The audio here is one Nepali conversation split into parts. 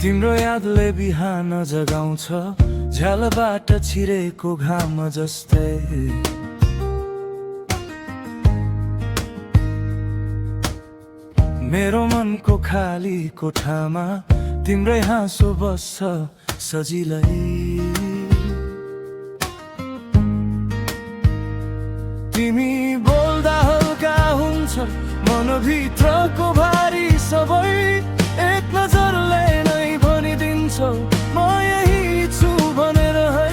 तिम्रो यादले बिहान जगाउँछ झ्यालबाट छिरेको घाम जस्तै। मेरो मनको खाली कोठामा तिम्रै हाँसो बस्छ सजिलै। तिमी बोल्दा हल्का हुन्छ मनभित्रको भारी सबै, एक नजरले नै भनिदिन्छौ म यही छु भनेर है।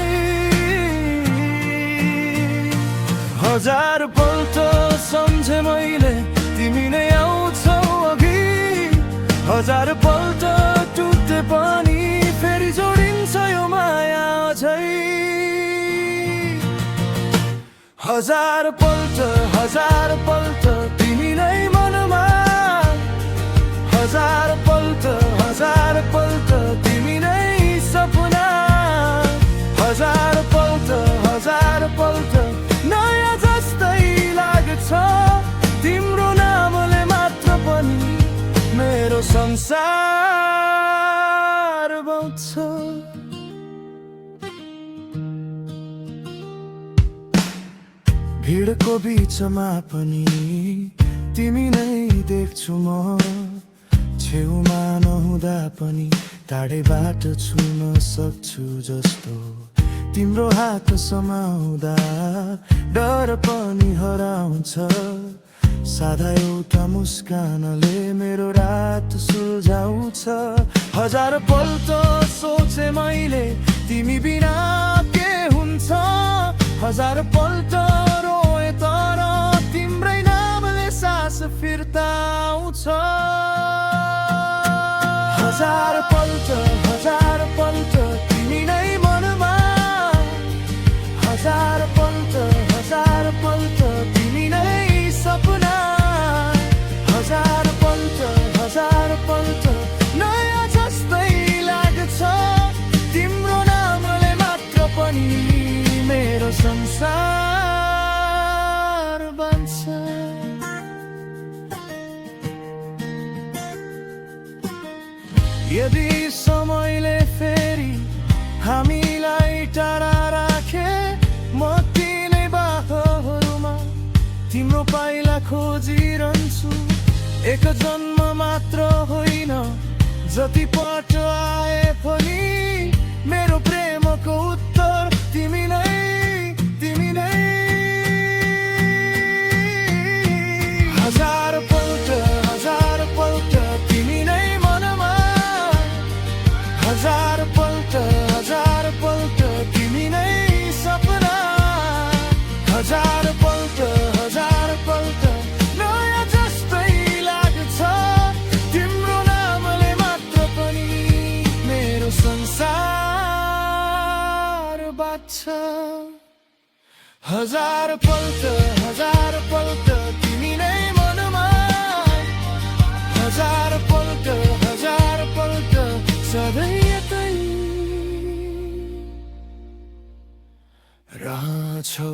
हजार पल्ट सम्झे मैले तिमी नै आउँछौ अघि, हजार पल्ट टुटे पनि फेरि जोडिन्छ यो माया अझै। हजार पल्ट तिमी नै मनमा, हजार पल्ट तिमी नै सपना, हजार पल्ट नयाँ जस्तै लाग्छ तिम्रो नामले मात्र पनि मेरो संसार बन्छ। भिडको बीचमा पनि तिमी नै देख्छु म, छेउमा नहुँदा पनि टाढेबाट छुन सक्छु जस्तो। तिम्रो हात समाउँदा डर पनि हराउँछ, सादा एउटा मुस्कानले मेरो रात सुल्झाउँछ। हजार पल्ट सोचे मैले तिमी बिना के हुन्छ, हजार पल्ट रोए तर तिम्रै नामले सास फिर्ता आउँछ। हजार पल्ट तिमी नै मनमा, हजार पल्ट तिमी नै सपना, हजार पल्ट नयाँ जस्तै लाग्छ तिम्रो नामले मात्र पनि मेरो संसार बन्छ। यदि समयले फेरि हामीलाई टाढा राखे, म तिनै बाटोहरूमा तिम्रो पाइला खोजिरहन्छु। एक जन्म मात्र होइन जति पट आए पनि मेरो प्रेमको उत्तर तिमी नै। हजार पल्ट तिमी नै मनमा, हजार पल्ट तिमी नै सपना, हजार पल्ट नयाँ जस्तै लाग्छ तिम्रो नामले मात्र पनि मेरो संसार बाँच्छ। हजार पल्ट तिमी नै मनमा, हजार पल्ट सधैँ यतै रहन्छौ।